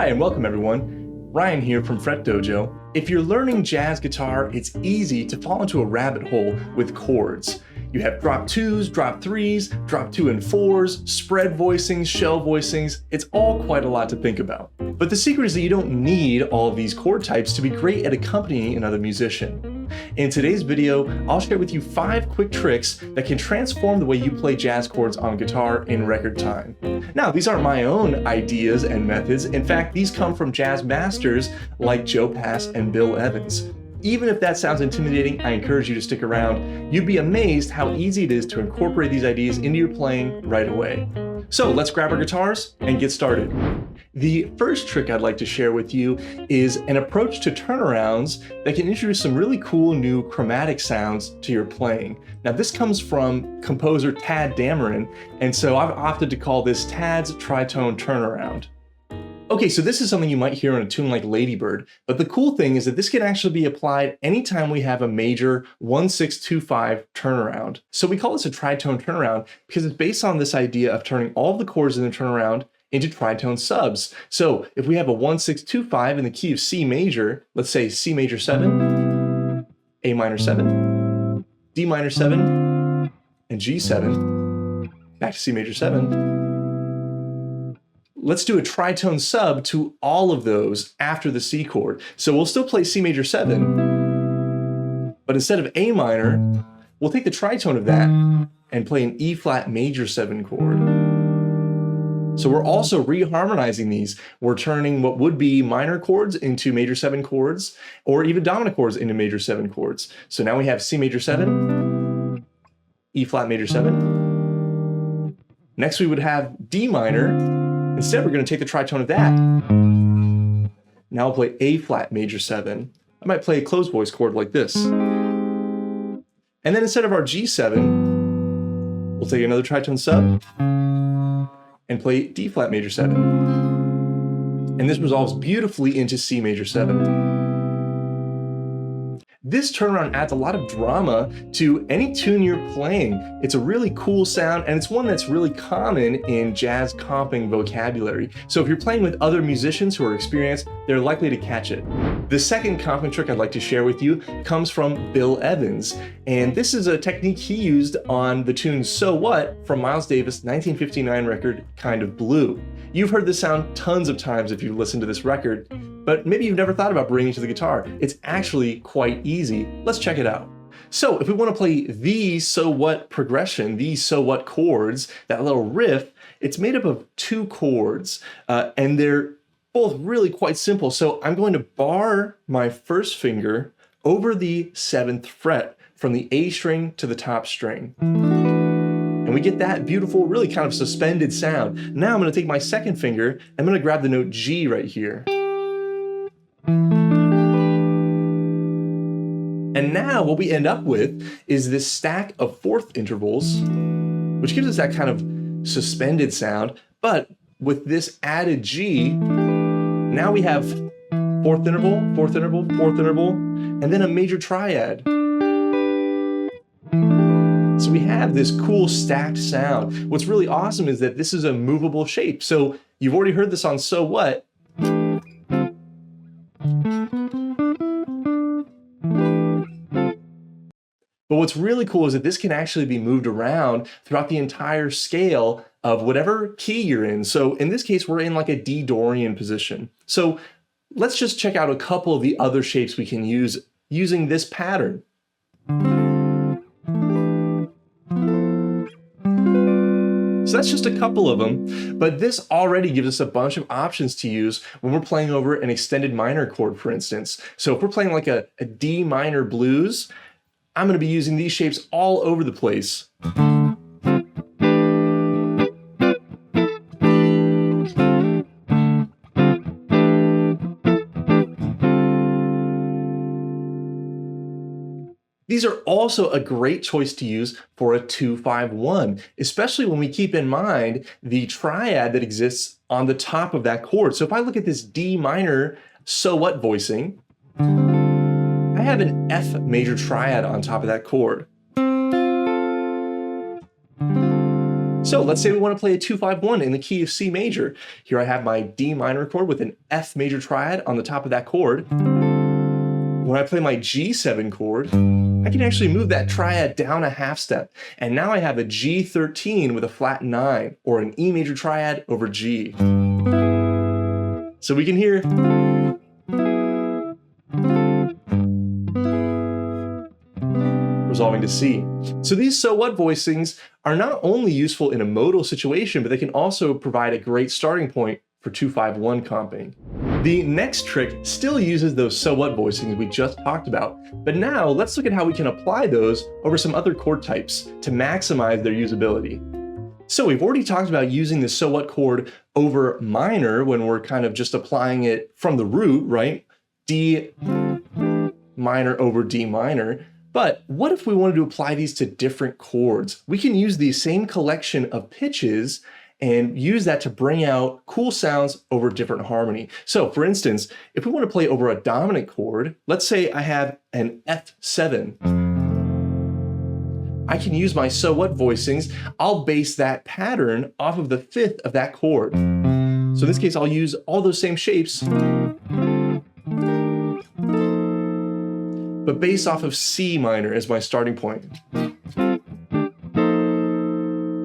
and welcome everyone. Ryan here from FretDojo. If you're learning jazz guitar, it's easy to fall into a rabbit hole with chords. You have drop twos, drop threes, drop 2 and 4s, spread voicings, shell voicings. It's all quite a lot to think about. But the secret is that you don't need all of these chord types to be great at accompanying another musician. In today's video, I'll share with you 5 quick tricks that can transform the way you play jazz chords on guitar in record time. Now, these aren't my own ideas and methods. In fact, these come from jazz masters like Joe Pass and Bill Evans. Even if that sounds intimidating, I encourage you to stick around. You'd be amazed how easy it is to incorporate these ideas into your playing right away. So let's grab our guitars and get started. The first trick I'd like to share with you is an approach to turnarounds that can introduce some really cool new chromatic sounds to your playing. Now this comes from composer Tadd Dameron, and so I've opted to call this Tadd's Tritone Turnaround. Okay, so this is something you might hear in a tune like Lady Bird, but the cool thing is that this can actually be applied anytime we have a major 1-6-2-5 turnaround. So we call this a tritone turnaround because it's based on this idea of turning all of the chords in the turnaround into tritone subs. So if we have a 1-6-2-5 in the key of C major, let's say C major 7, A minor 7, D minor 7, and G7, back to C major 7. Let's do a tritone sub to all of those after the C chord. So we'll still play C major 7, but instead of A minor, we'll take the tritone of that and play an E flat major 7 chord. So we're also reharmonizing these. We're turning what would be minor chords into major 7 chords, or even dominant chords into major 7 chords. So now we have C major 7, E flat major 7. Next we would have D minor. Instead, we're going to take the tritone of that. Now I'll play A flat major 7. I might play a closed voice chord like this. And then instead of our G7, we'll take another tritone sub and play D flat major 7. And this resolves beautifully into C major 7. This turnaround adds a lot of drama to any tune you're playing. It's a really cool sound, and it's one that's really common in jazz comping vocabulary. So if you're playing with other musicians who are experienced, they're likely to catch it. The second comping trick I'd like to share with you comes from Bill Evans, and this is a technique he used on the tune So What from Miles Davis' 1959 record, Kind of Blue. You've heard this sound tons of times if you've listened to this record, but maybe you've never thought about bringing it to the guitar. It's actually quite easy. Let's check it out. So if we want to play the So What progression, the So What chords, that little riff, it's made up of 2 chords, and they're both really quite simple. So I'm going to bar my first finger over the 7th fret from the A string to the top string. And we get that beautiful, really kind of suspended sound. Now I'm going to take my second finger, I'm going to grab the note G right here. And now what we end up with is this stack of 4th intervals, which gives us that kind of suspended sound. But with this added G, now we have 4th interval, 4th interval, 4th interval, and then a major triad. So we have this cool stacked sound. What's really awesome is that this is a movable shape. So you've already heard this on So What. But what's really cool is that this can actually be moved around throughout the entire scale of whatever key you're in. So in this case, we're in like a D Dorian position. So let's just check out a couple of the other shapes we can use using this pattern. So that's just a couple of them, but this already gives us a bunch of options to use when we're playing over an extended minor chord, for instance. So if we're playing like a D minor blues, I'm going to be using these shapes all over the place. These are also a great choice to use for a 2-5-1, especially when we keep in mind the triad that exists on the top of that chord. So if I look at this D minor So What voicing, I have an F major triad on top of that chord. So let's say we want to play a 2-5-1 in the key of C major. Here I have my D minor chord with an F major triad on the top of that chord. When I play my G7 chord, I can actually move that triad down a half step. And now I have a G13 with a flat 9, or an E major triad over G. So we can hear resolving to C. So these so what voicings are not only useful in a modal situation, but they can also provide a great starting point for 2-5-1 comping. The next trick still uses those so what voicings we just talked about, but now let's look at how we can apply those over some other chord types to maximize their usability. So we've already talked about using the so what chord over minor when we're kind of just applying it from the root, right? D minor over D minor. But what if we wanted to apply these to different chords? We can use the same collection of pitches and use that to bring out cool sounds over different harmony. So for instance, if we want to play over a dominant chord, let's say I have an F7. I can use my so what voicings. I'll base that pattern off of the 5th of that chord. So in this case, I'll use all those same shapes, but based off of C minor as my starting point.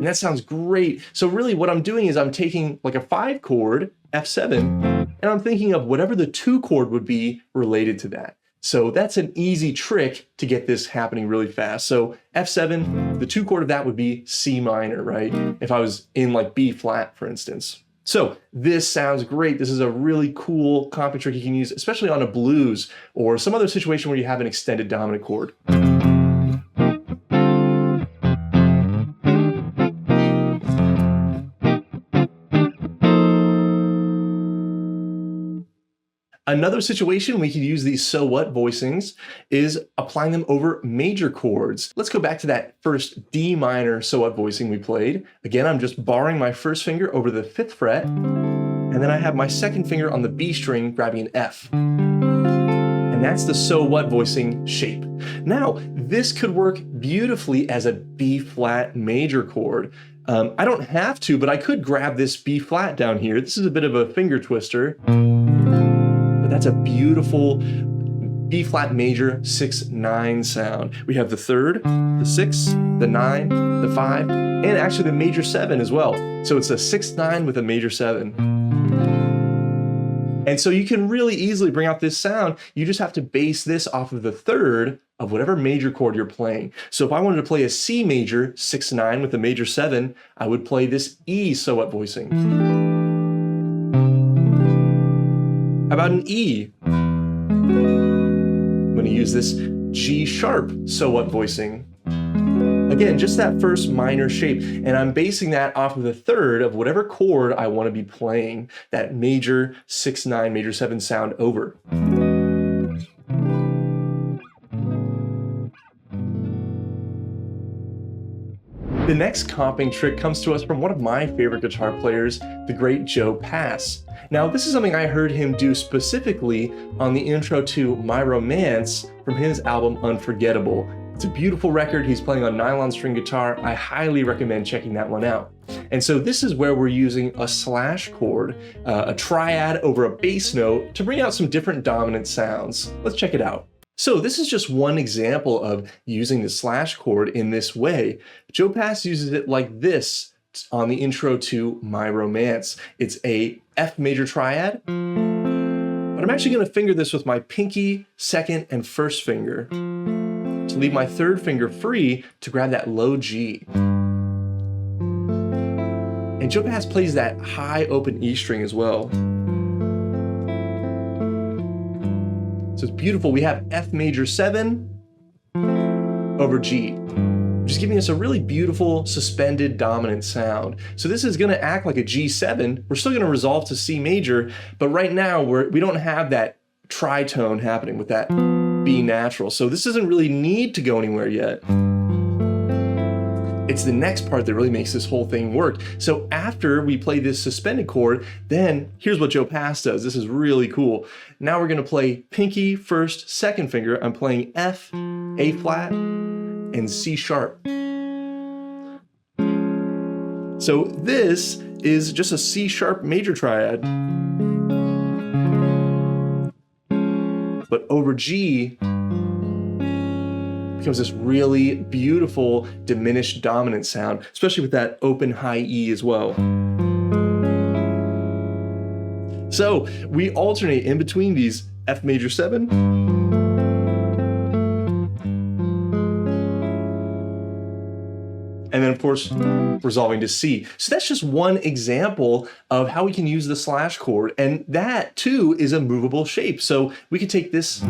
And that sounds great. So really what I'm doing is I'm taking like a 5 chord, F7, and I'm thinking of whatever the 2 chord would be related to that. So that's an easy trick to get this happening really fast. So F7, the 2 chord of that would be C minor, right? If I was in like B flat, for instance. So this sounds great. This is a really cool comping trick you can use, especially on a blues or some other situation where you have an extended dominant chord. Another situation we could use these so what voicings is applying them over major chords. Let's go back to that first D minor so what voicing we played. Again, I'm just barring my first finger over the 5th fret, and then I have my second finger on the B string grabbing an F. And that's the so what voicing shape. Now, this could work beautifully as a B flat major chord. I don't have to, but I could grab this B flat down here. This is a bit of a finger twister. That's a beautiful B flat major 6-9 sound. We have the 3rd, the 6, the 9, the 5, and actually the major 7 as well. So it's a 6-9 with a major 7. And so you can really easily bring out this sound. You just have to base this off of the 3rd of whatever major chord you're playing. So if I wanted to play a C major 6-9 with a major 7, I would play this E so what voicing. How about an E? I'm going to use this G sharp so what voicing. Again, just that first minor shape, and I'm basing that off of the 3rd of whatever chord I want to be playing that major 6-9, major 7 sound over. The next comping trick comes to us from one of my favorite guitar players, the great Joe Pass. Now, this is something I heard him do specifically on the intro to My Romance from his album Unforgettable. It's a beautiful record. He's playing on nylon string guitar. I highly recommend checking that one out. And so this is where we're using a slash chord, a triad over a bass note to bring out some different dominant sounds. Let's check it out. So this is just one example of using the slash chord in this way. Joe Pass uses it like this on the intro to My Romance. It's a F major triad, but I'm actually going to finger this with my pinky, 2nd, and 1st finger to leave my 3rd finger free to grab that low G. And Joe Pass plays that high open E string as well. So it's beautiful. We have F major 7 over G, which is giving us a really beautiful suspended dominant sound. So this is going to act like a G7. We're still going to resolve to C major, but right now we don't have that tritone happening with that B natural. So this doesn't really need to go anywhere yet. It's the next part that really makes this whole thing work. So after we play this suspended chord, then here's what Joe Pass does. This is really cool. Now we're going to play pinky, 1st, 2nd finger. I'm playing F, A flat, and C sharp. So this is just a C sharp major triad, but over G becomes this really beautiful diminished dominant sound, especially with that open high E as well. So we alternate in between these F major 7 and then of course resolving to C. So that's just one example of how we can use the slash chord, and that too is a movable shape. So we could take this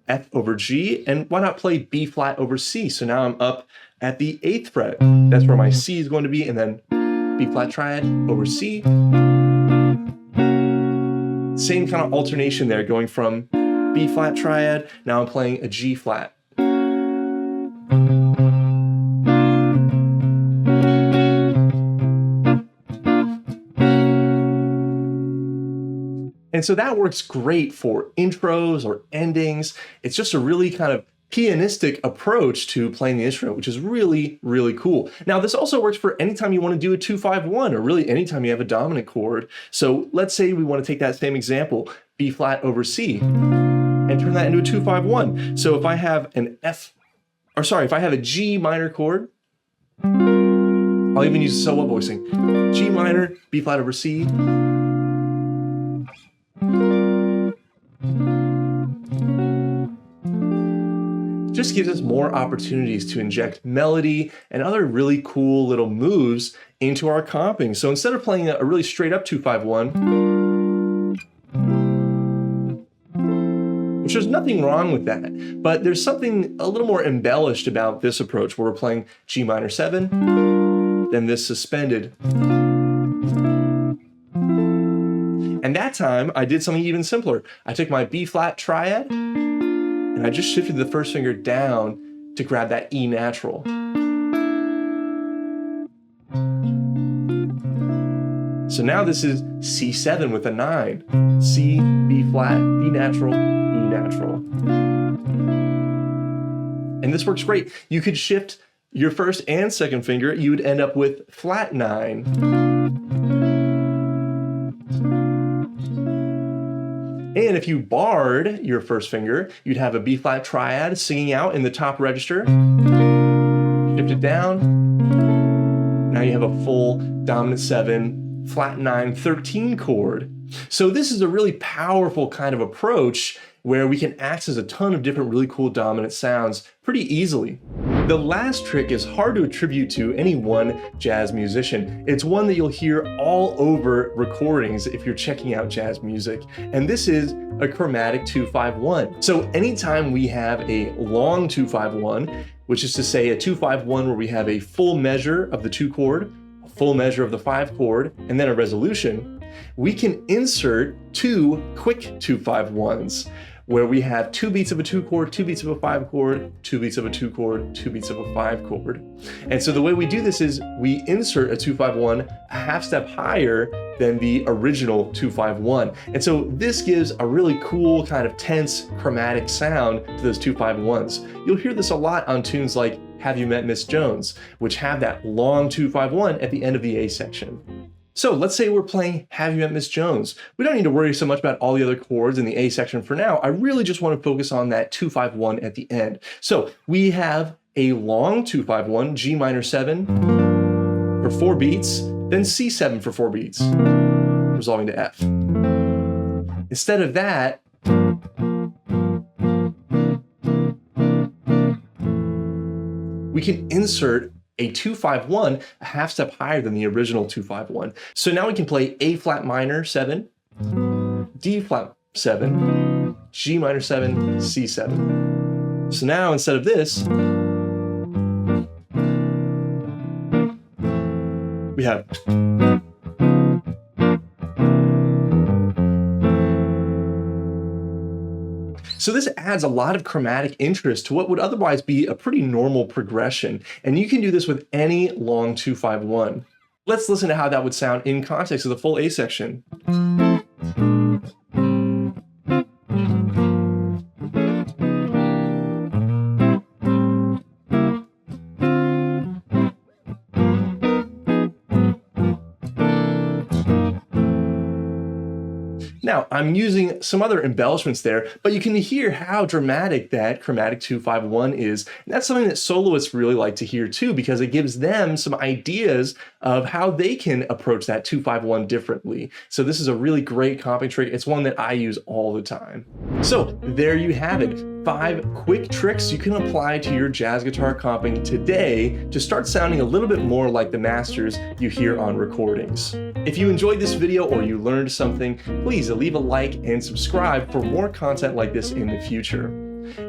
F over G, and why not play B flat over C? So now I'm up at the 8th fret. That's where my C is going to be, and then B flat triad over C. Same kind of alternation there, going from B flat triad, now I'm playing a G flat. And so that works great for intros or endings. It's just a really kind of pianistic approach to playing the instrument, which is really, really cool. Now, this also works for anytime you want to do a 2-5-1, or really anytime you have a dominant chord. So let's say we want to take that same example, B flat over C, and turn that into a 2-5-1. So if I have an if I have a G minor chord, I'll even use solo voicing. G minor, B flat over C. Just gives us more opportunities to inject melody and other really cool little moves into our comping. So instead of playing a really straight up 2-5-1, which there's nothing wrong with that, but there's something a little more embellished about this approach where we're playing G minor 7, then this suspended. And that time I did something even simpler. I took my B flat triad and I just shifted the first finger down to grab that E natural. So now this is C7 with a 9. C, B flat, B natural, E natural. And this works great. You could shift your first and second finger, you would end up with flat 9. And if you barred your first finger, you'd have a B flat triad singing out in the top register. Shift it down. Now you have a full dominant 7, flat 9, 13 chord. So this is a really powerful kind of approach where we can access a ton of different really cool dominant sounds pretty easily. The last trick is hard to attribute to any one jazz musician. It's one that you'll hear all over recordings if you're checking out jazz music, and this is a chromatic 2-5-1. So anytime we have a long 2-5-1, which is to say a 2-5-1 where we have a full measure of the 2 chord, a full measure of the 5 chord, and then a resolution, we can insert 2 quick 2-5-1s, where we have 2 beats of a 2 chord, 2 beats of a 5 chord, 2 beats of a 2 chord, 2 beats of a 5 chord. And so the way we do this is we insert a 2-5-1 a half step higher than the original 2-5-1. And so this gives a really cool kind of tense chromatic sound to those 2-5-1s. You'll hear this a lot on tunes like Have You Met Miss Jones, which have that long 2-5-1 at the end of the A section. So let's say we're playing Have You Met Miss Jones. We don't need to worry so much about all the other chords in the A section for now. I really just want to focus on that 2-5-1 at the end. So we have a long 2-5-1, G minor 7 for 4 beats, then C7 for 4 beats, resolving to F. Instead of that, we can insert a 2-5-1 a half step higher than the original 2-5-1. So now we can play A flat minor 7, D flat 7, G minor 7, C7. So now instead of this, we have So this adds a lot of chromatic interest to what would otherwise be a pretty normal progression, and you can do this with any long 2-5-1. Let's listen to how that would sound in context of the full A section. Now, I'm using some other embellishments there, but you can hear how dramatic that Chromatic 251 is. And that's something that soloists really like to hear too, because it gives them some ideas of how they can approach that 251 differently. So this is a really great comping trick. It's one that I use all the time. So there you have it. 5 quick tricks you can apply to your jazz guitar comping today to start sounding a little bit more like the masters you hear on recordings. If you enjoyed this video or you learned something, please leave a like and subscribe for more content like this in the future.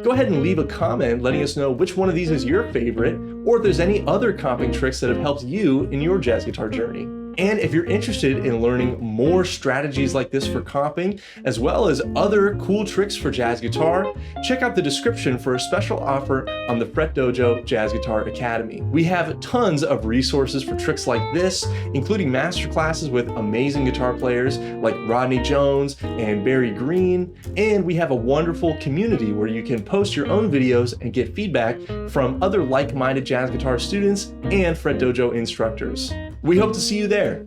Go ahead and leave a comment letting us know which one of these is your favorite, or if there's any other comping tricks that have helped you in your jazz guitar journey. And if you're interested in learning more strategies like this for comping, as well as other cool tricks for jazz guitar, check out the description for a special offer on the FretDojo Jazz Guitar Academy. We have tons of resources for tricks like this, including masterclasses with amazing guitar players like Rodney Jones and Barry Green, and we have a wonderful community where you can post your own videos and get feedback from other like-minded jazz guitar students and FretDojo instructors. We hope to see you there.